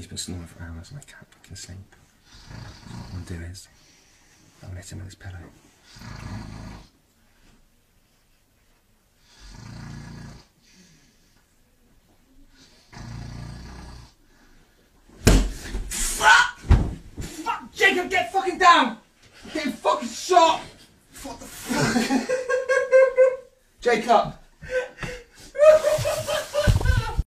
He's been snoring for hours and I can't fucking sleep. What I'm gonna do is, I'll let him with his pillow. Fuck! Jacob, get fucking down! I'm getting fucking shot! What the fuck? Jacob!